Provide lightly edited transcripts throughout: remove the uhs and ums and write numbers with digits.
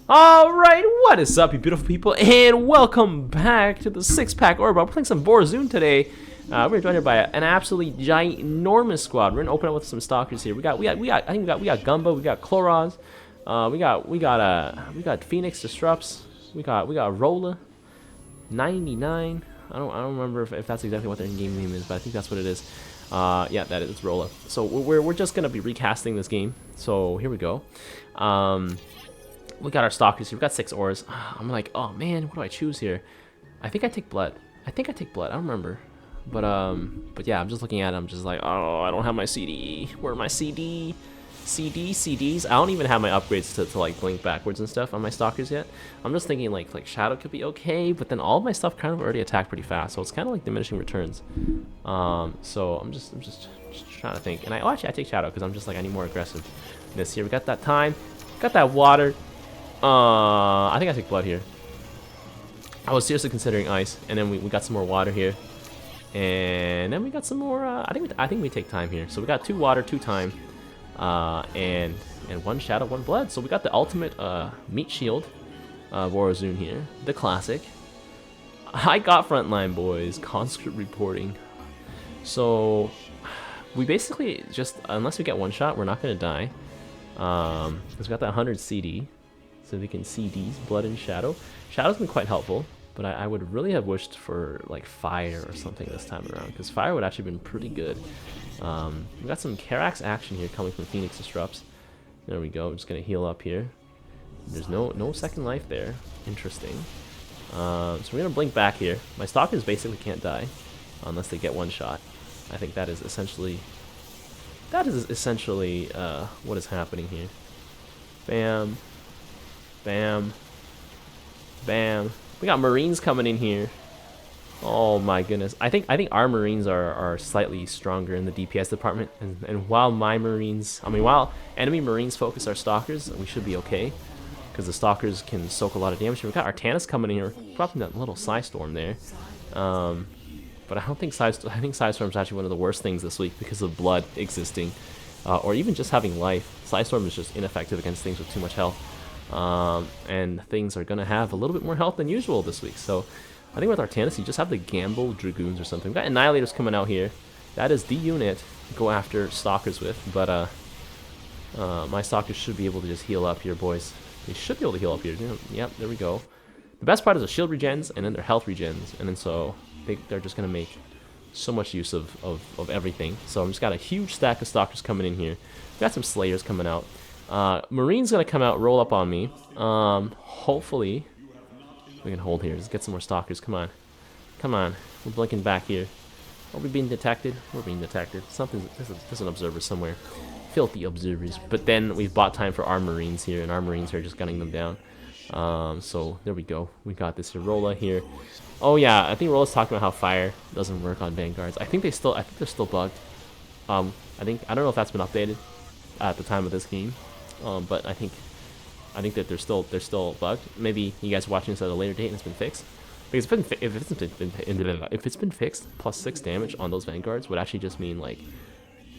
Alright, what is up, you beautiful people, and welcome back to the 6-pack Orb. We're playing some Vorazun today. We're joined here by an absolutely ginormous squad. We're gonna open up with some stalkers here. We got Gumbo, we got Chloros, we got Phoenix Disrupts, we got Rolla, 99. I don't remember if that's exactly what their in-game name is, but I think that's what it is. Yeah, that is Rolla. So we're just gonna be recasting this game. So here we go. We got our stalkers here. We got 6 ores. I'm like, oh man, what do I choose here? I think I take blood. I don't remember. But yeah, I'm just looking at it. I'm just like, oh, I don't have my CD. Where are my CDs? I don't even have my upgrades to like blink backwards and stuff on my stalkers yet. I'm just thinking like Shadow could be okay, but then all of my stuff kind of already attack pretty fast, so it's kind of like diminishing returns. So I'm just trying to think. And actually I take Shadow because I'm just like, I need more aggressiveness here. We got that time, got that water. I think I take blood here. I was seriously considering ice, and then we got some more water here, and then we got some more. I think we take time here. So we got 2 water, 2 time, and 1 shadow, 1 blood. So we got the ultimate meat shield, Vorazun here, the classic. I got frontline boys, conscript reporting. So we basically just, unless we get 1 shot, we're not gonna die. Because we got that 100 CD. So we can see these blood and shadow. Shadow's been quite helpful, but I would really have wished for like fire or something this time around, because fire would actually been pretty good. We got some Karax action here coming from Phoenix Disrupts. There we go. I'm just gonna heal up here. There's no second life there. Interesting. So we're gonna blink back here. My stalkers basically can't die unless they get 1 shot. I think that is essentially what is happening here. Bam. Bam. Bam. We got Marines coming in here. Oh my goodness. I think our Marines are slightly stronger in the DPS department. And while while enemy Marines focus our stalkers, we should be okay. Because the stalkers can soak a lot of damage. We got Artanis coming in here, dropping that little Psystorm there. But I think Psystorm is actually one of the worst things this week because of blood existing. Or even just having life. Psystorm is just ineffective against things with too much health. And things are gonna have a little bit more health than usual this week. So I think with Artanis, you just have the Gamble Dragoons or something. We've got Annihilators coming out here. That is the unit to go after stalkers with. But my stalkers should be able to just heal up here, boys. They should be able to heal up here. Yep, there we go. The best part is the shield regens and then their health regens, and then so they're just gonna make so much use of everything. So I'm just got a huge stack of stalkers coming in here. We got some Slayers coming out. Marine's gonna come out, roll up on me. Hopefully we can hold here. Let's get some more stalkers. Come on, come on. We're blinking back here. Are we being detected? We're being detected. There's an observer somewhere. Filthy observers. But then we've bought time for our Marines here, and our Marines are just gunning them down. So there we go. We got this here. Rolla here. Oh yeah, I think Rolla's talking about how fire doesn't work on vanguards. I think they're still bugged. I don't know if that's been updated at the time of this game. But I think that they're still bugged. Maybe you guys are watching this at a later date and it's been fixed. Because if it's been fixed, plus 6 damage on those vanguards would actually just mean like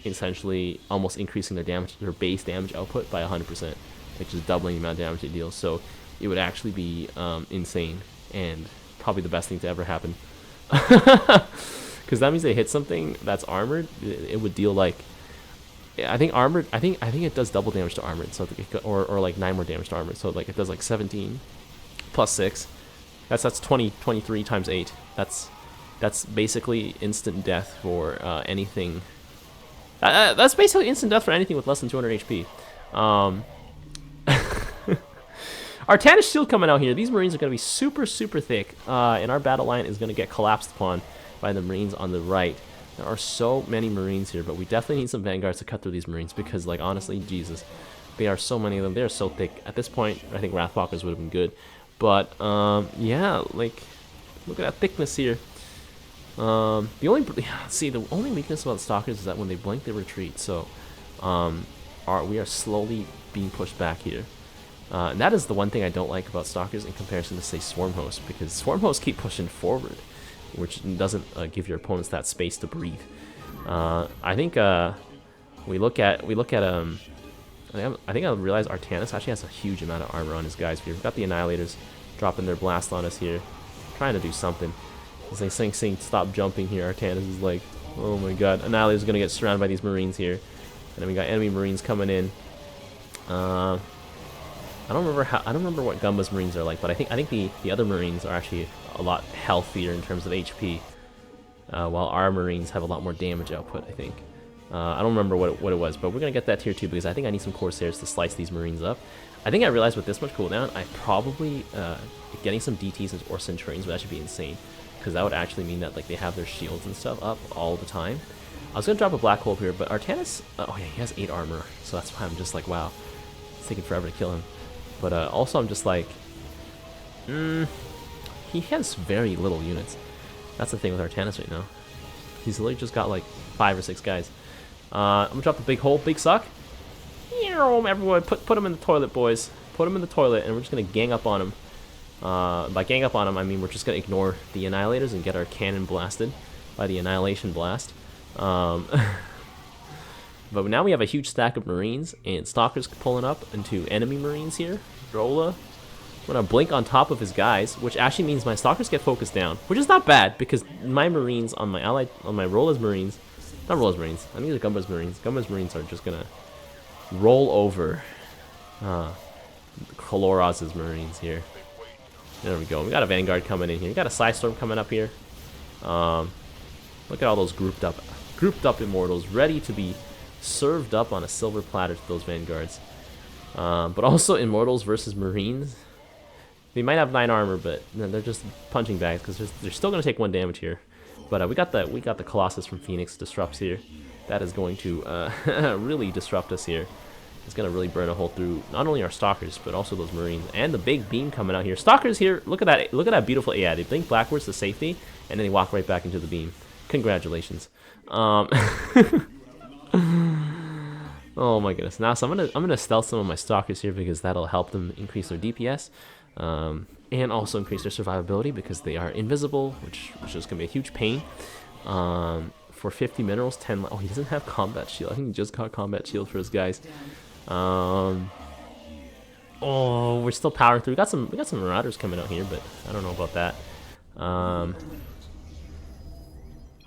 essentially almost increasing their base damage output by 100%, which is doubling the amount of damage it deals. So it would actually be insane and probably the best thing to ever happen. Because that means they hit something that's armored, it would deal like. I think armored. I think it does double damage to armored, so or like 9 more damage to armored. So like it does like 17 plus 6. That's 23 times 8. That's basically instant death for anything. That's basically instant death for anything with less than 200 HP. Artanis shield coming out here. These Marines are gonna be super thick, and our battle line is gonna get collapsed upon by the Marines on the right. There are so many Marines here, but we definitely need some Vanguards to cut through these Marines because, like, honestly, Jesus, there are so many of them. They're so thick. At this point, I think Wrathwalkers would have been good. But, yeah, like, look at that thickness here. The only weakness about Stalkers is that when they blink, they retreat. So, we are slowly being pushed back here. And that is the one thing I don't like about Stalkers in comparison to, say, Swarm Hosts, because Swarm Hosts keep pushing forward, which doesn't give your opponents that space to breathe. I think we look at I think I realized Artanis actually has a huge amount of armor on his guys here. We've got the Annihilators dropping their blast on us here. Trying to do something. He's like saying stop jumping here. Artanis is like, oh my god. Annihilator's gonna get surrounded by these Marines here. And then we got enemy Marines coming in. I don't remember what Gumba's Marines are like, but I think the other Marines are actually a lot healthier in terms of HP. While our Marines have a lot more damage output, I think. I don't remember what it was, but we're going to get that tier 2 because I think I need some Corsairs to slice these Marines up. I think I realized with this much cooldown, I probably, getting some DTs or Centurions would actually be insane. Because that would actually mean that like they have their shields and stuff up all the time. I was going to drop a Black Hole here, but Artanis, oh yeah, he has 8 armor. So that's why I'm just like, wow, it's taking forever to kill him. But also I'm just like, he has very little units. That's the thing with Artanis right now. He's literally just got like 5 or 6 guys. I'm gonna drop the big hole, big suck. Everyone, put him in the toilet, boys. Put him in the toilet, and we're just gonna gang up on him. By gang up on him, I mean we're just gonna ignore the Annihilators and get our cannon blasted by the Annihilation Blast. But now we have a huge stack of Marines, and Stalker's pulling up into enemy Marines here. Rolla. I'm gonna blink on top of his guys, which actually means my Stalkers get focused down, which is not bad because my Marines on my Rolla's Marines. Not Rolla's Marines. I think they're Gumba's Marines. Gumba's Marines are just gonna roll over Koloraz's Marines here. There we go. We got a Vanguard coming in here. We got a Psystorm coming up here. Look at all those grouped up Immortals ready to be served up on a silver platter to those Vanguards. But also Immortals versus Marines. They might have 9 armor, but they're just punching bags because they're still gonna take 1 damage here. But we got the Colossus from Phoenix disrupts here. That is going to really disrupt us here. It's gonna really burn a hole through not only our Stalkers but also those Marines and the big beam coming out here. Stalkers here. Look at that! Look at that beautiful. Yeah, they blink backwards to safety and then they walk right back into the beam. Congratulations. Oh my goodness. Now, so I'm gonna stealth some of my Stalkers here because that'll help them increase their DPS. And also increase their survivability because they are invisible, which is going to be a huge pain. For 50 minerals, 10... Oh, he doesn't have combat shield. I think he just got combat shield for his guys. Oh, we're still powering through. We got some Marauders coming out here, but I don't know about that.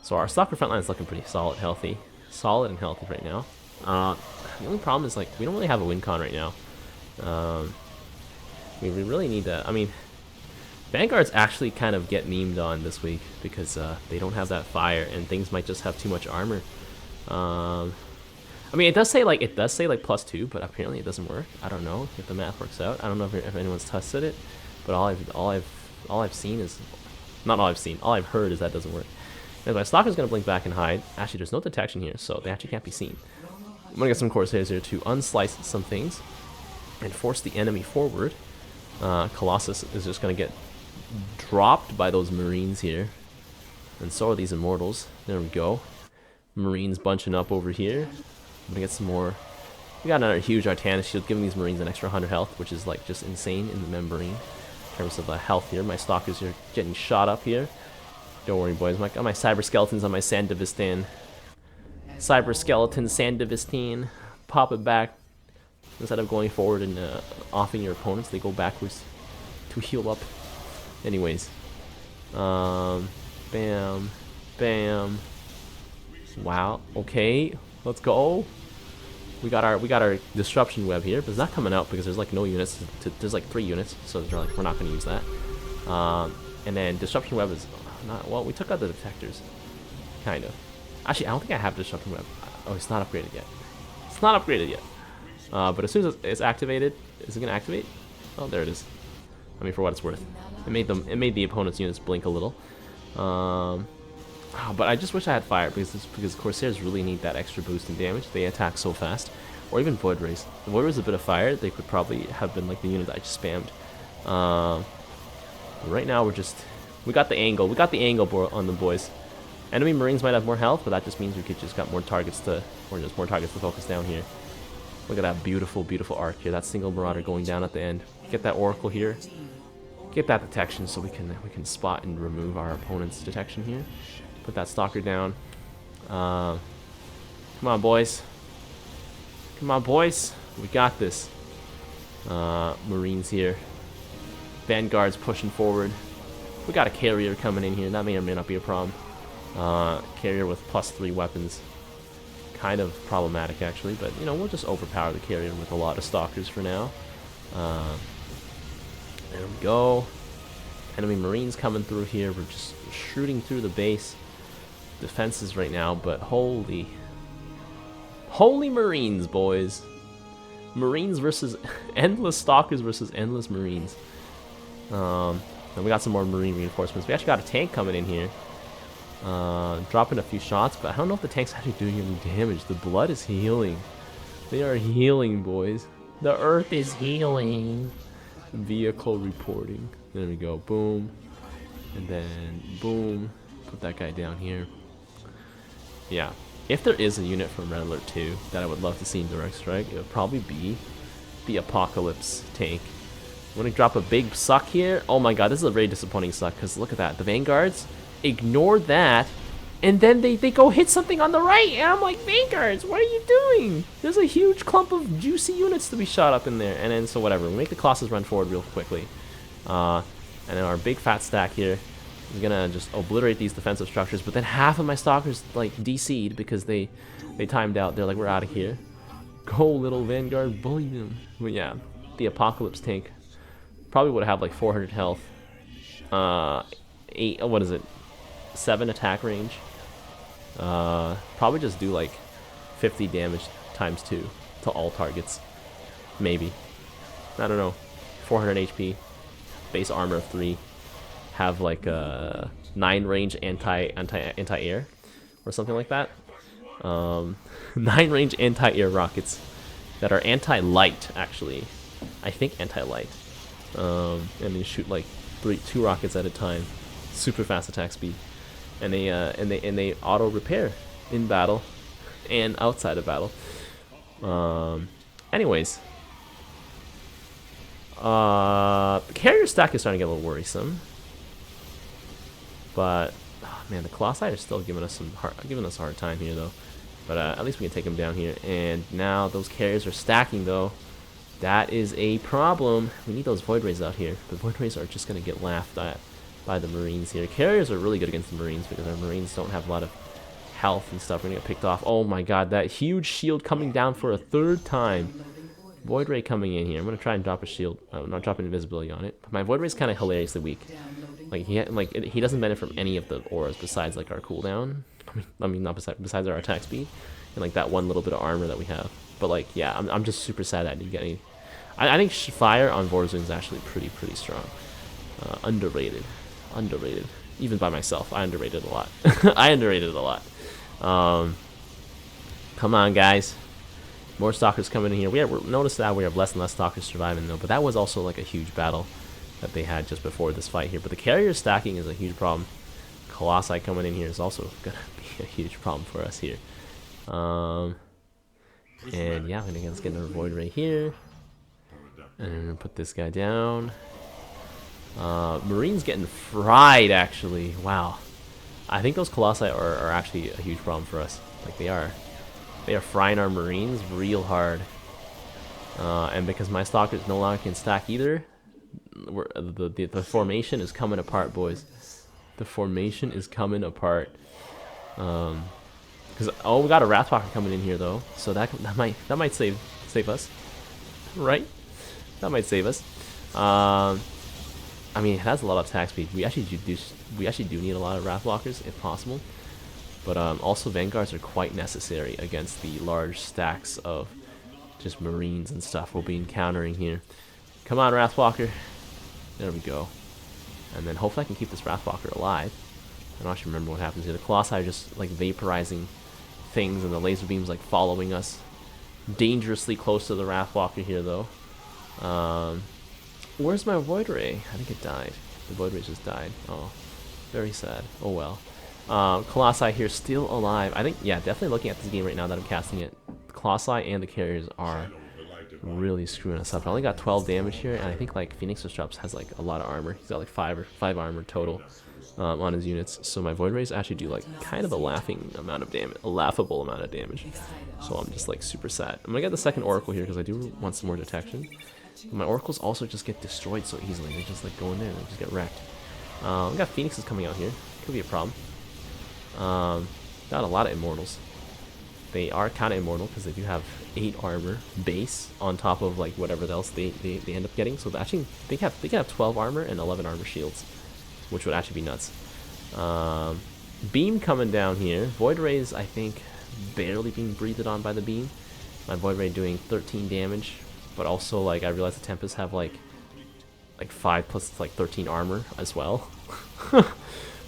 So our Stalker frontline is looking pretty solid and healthy right now. The only problem is like we don't really have a win con right now. We really need that. I mean, Vanguards actually kind of get memed on this week because they don't have that fire and things might just have too much armor. I mean, it does say like +2, but apparently it doesn't work. I don't know if the math works out. I don't know if anyone's tested it, but all I've seen is not all I've seen. All I've heard is that doesn't work. And my Stalker's gonna blink back and hide. Actually, there's no detection here, so they actually can't be seen. I'm gonna get some Corsairs here to unslice some things and force the enemy forward. Colossus is just going to get dropped by those Marines here. And so are these Immortals. There we go. Marines bunching up over here. I'm going to get some more. We got another huge Artanis shield, giving these Marines an extra 100 health, which is like just insane in the membrane in terms of health here. My Stalkers are getting shot up here. Don't worry, boys. I got my Cyber Skeletons on my Sandevistan. Cyber Skeleton Sandevistan. Pop it back. Instead of going forward and offing your opponents, they go backwards to heal up. Anyways. Bam. Bam. Wow. Okay. Let's go. We got our disruption web here, but it's not coming out because there's like no units. There's like 3 units, so they're like we're not going to use that. And then disruption web is not well. We took out the detectors, kind of. Actually, I don't think I have disruption web. Oh, it's not upgraded yet. It's not upgraded yet. But as soon as it's activated, is it gonna activate? Oh, there it is. I mean, for what it's worth, it made the opponent's units blink a little. But I just wish I had fire because Corsairs really need that extra boost in damage. They attack so fast, or even Void Rays. If Void Rays a bit of fire, they could probably have been like the unit that I just spammed. Right now we got the angle. We got the angle on the boys. Enemy Marines might have more health, but that just means we could just got more targets to focus down here. Look at that beautiful, beautiful arc here. That single Marauder going down at the end. Get that Oracle here. Get that detection so we can spot and remove our opponent's detection here. Put that Stalker down. Come on, boys. Come on, boys. We got this. Marines here. Vanguard's pushing forward. We got a carrier coming in here. That may or may not be a problem. Carrier with +3 weapons. Kind of problematic, actually. But, you know, we'll just overpower the carrier with a lot of stalkers for now. There we go. Enemy Marines coming through here. We're just shooting through the base defenses right now, but holy Marines, boys. Marines versus endless stalkers versus endless Marines. And we got some more Marine reinforcements. We actually got a tank coming in here. Dropping a few shots, but I don't know if the tank's actually doing any damage. The blood is healing. They are healing, boys. The earth is healing. Vehicle reporting. There we go. Boom. And then boom. Put that guy down here. Yeah. If there is a unit from Red Alert 2 that I would love to see in Direct Strike, it would probably be the Apocalypse tank. I'm going to drop a big suck here. Oh my god, this is a very disappointing suck, because look at that. The Vanguards ignore that, and then they go hit something on the right, and I'm like, Vanguards, what are you doing? There's a huge clump of juicy units to be shot up in there. And then, so whatever, we make the Colossus run forward real quickly. And then our big fat stack here is gonna just obliterate these defensive structures, but then half of my stalkers like DC'd because they timed out. They're like, we're out of here. Go, little Vanguard, bully them. But yeah, the Apocalypse tank probably would have like 400 health. 7 attack range. Probably just do like 50 damage times 2 to all targets. Maybe. I don't know. 400 HP. Base armor of 3. Have like 9 range anti-air or something like that. 9 range anti-air rockets that are anti-light, actually. I think anti-light. And they shoot like 2 rockets at a time. Super fast attack speed. And they auto repair in battle and outside of battle. Anyways, the carrier stack is starting to get a little worrisome. But oh man, the Colossi are still giving us a hard time here though. But at least we can take them down here. And now those carriers are stacking though. That is a problem. We need those Void Rays out here. The Void Rays are just gonna get laughed at by the Marines here. Carriers are really good against the Marines because our Marines don't have a lot of health and stuff. We're gonna get picked off. Oh my god, that huge shield coming down for a 3rd time. Void Ray coming in here. I'm gonna try and drop a shield. I'm not dropping invisibility on it. But my Void Ray's kind of hilariously weak. Like he doesn't benefit from any of the auras besides like our cooldown. I mean not besides our attack speed and like that one little bit of armor that we have. But like yeah, I'm just super sad I didn't get any. I think fire on Vorazun is actually pretty strong. Underrated. Even by myself, I underrated a lot. I underrated it a lot. Come on, guys. More stalkers coming in here. We're notice that we have less and less stalkers surviving though, but that was also like a huge battle that they had just before this fight here. But the carrier stacking is a huge problem. Colossi coming in here is also gonna be a huge problem for us here. And yeah, let's get another Void Ray here. And put this guy down. Marines getting fried, actually. Wow. I think those Colossi are actually a huge problem for us. Like, they are frying our Marines real hard. And because my Stalkers no longer can stack either, the formation is coming apart, boys. The formation is coming apart. Because, oh, we got a Wrathwalker coming in here, though. So that might save us. Right? That might save us. I mean, it has a lot of attack speed. We actually do need a lot of Wrathwalkers if possible. But also Vanguards are quite necessary against the large stacks of just Marines and stuff we'll be encountering here. Come on, Wrathwalker. There we go. And then hopefully I can keep this Wrathwalker alive. I don't actually remember what happens here. The Colossi are just like vaporizing things, and the laser beams like following us dangerously close to the Wrathwalker here, though. Where's my Void Ray? I think it died. The Void Ray just died. Oh, very sad. Oh well. Colossi here still alive. I think, yeah, definitely looking at this game right now that I'm casting it, the Colossi and the carriers are really screwing us up. I only got 12 damage here, and I think like Phoenix Disrupts has like a lot of armor. He's got like 5 armor total. on his units. So my Void Rays actually do like kind of a laughable amount of damage. So I'm just like super sad. I'm gonna get the second Oracle here because I do want some more detection. But my Oracles also just get destroyed so easily. They just like go in there and they just get wrecked. We got Phoenixes coming out here. Could be a problem. Got a lot of Immortals. They are kind of immortal because they do have 8 armor base on top of like whatever else they end up getting. So actually they can have 12 armor and 11 armor shields, which would actually be nuts. Beam coming down here. Void Rays, I think, barely being breathed on by the beam. My Void Ray doing 13 damage, but also like I realize the Tempests have like 5 plus like 13 armor as well.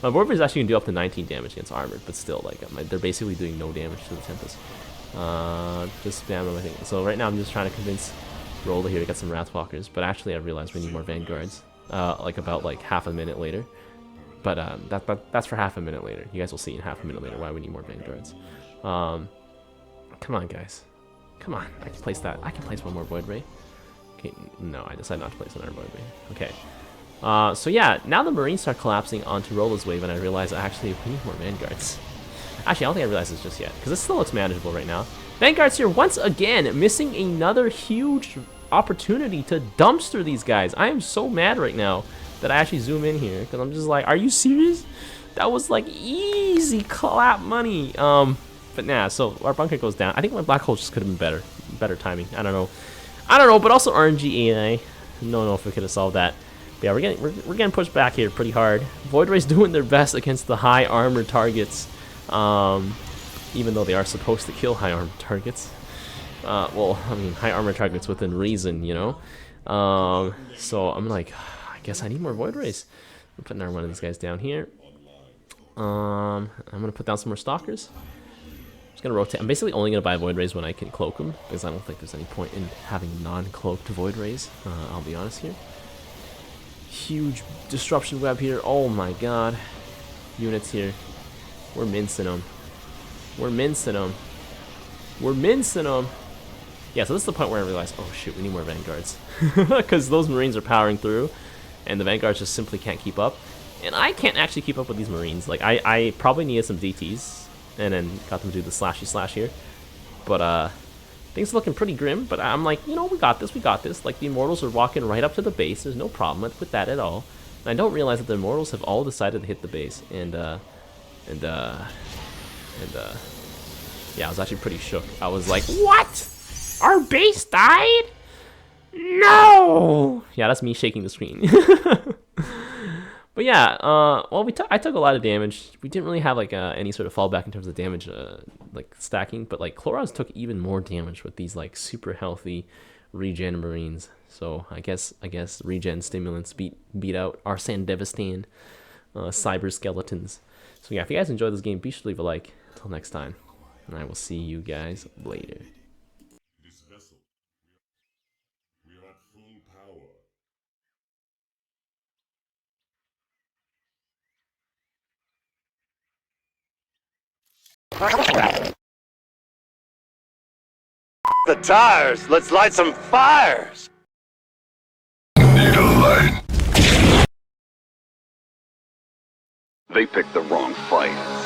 My Void Ray is actually gonna do up to 19 damage against armored, but still like they're basically doing no damage to the Tempest. Just spam them, I think. So right now I'm just trying to convince Rolla here to get some Wrathwalkers, but actually I realized we need more Vanguards. Like about like half a minute later. But that's for half a minute later. You guys will see in half a minute later why we need more Vanguards. Come on, guys. Come on. I can place that. I can place one more Void Ray. Okay, no, I decided not to place another Void Ray. Okay. So yeah, now the Marines start collapsing onto Rolla's wave, and I realize actually we need more Vanguards. Actually, I don't think I realized this just yet, because it still looks manageable right now. Vanguards here once again, missing another huge opportunity to dumpster these guys. I am so mad right now that I actually zoom in here, because I'm just like, are you serious? That was like easy clap money. But nah, so our bunker goes down. I think my black hole just could have been better timing. I don't know, but also RNG AI. Don't know if we could have solved that. But yeah, we're getting pushed back here pretty hard. Void Ray's doing their best against the high armor targets, even though they are supposed to kill high armor targets. Well, I mean, high armor targets within reason, you know. So I'm like, I guess I need more Void Rays. I'm putting another one of these guys down here. I'm gonna put down some more Stalkers. I'm just gonna rotate. I'm basically only gonna buy Void Rays when I can cloak them, because I don't think there's any point in having non-cloaked Void Rays. I'll be honest here. Huge disruption web here. Oh my god. Units here. We're mincing them. We're mincing them. We're mincing them. Yeah, so this is the point where I realized, oh shoot, we need more Vanguards. Because those Marines are powering through, and the Vanguards just simply can't keep up. And I can't actually keep up with these Marines. Like, I probably needed some DTs, and then got them to do the slashy slash here. But, things are looking pretty grim, but I'm like, you know, we got this. Like, the Immortals are walking right up to the base. There's no problem with that at all. And I don't realize that the Immortals have all decided to hit the base. Yeah, I was actually pretty shook. I was like, what? Our base died? No! Yeah, that's me shaking the screen. But yeah, well, I took a lot of damage. We didn't really have like any sort of fallback in terms of damage, like stacking. But like Chlorons took even more damage with these like super healthy regen Marines. So I guess regen stimulants beat out our Sandevistan cyber skeletons. So yeah, if you guys enjoyed this game, be sure to leave a like. Until next time, and I will see you guys later. This vessel, we are at full power. The tires! Let's light some fires! Need a light. They picked the wrong fight.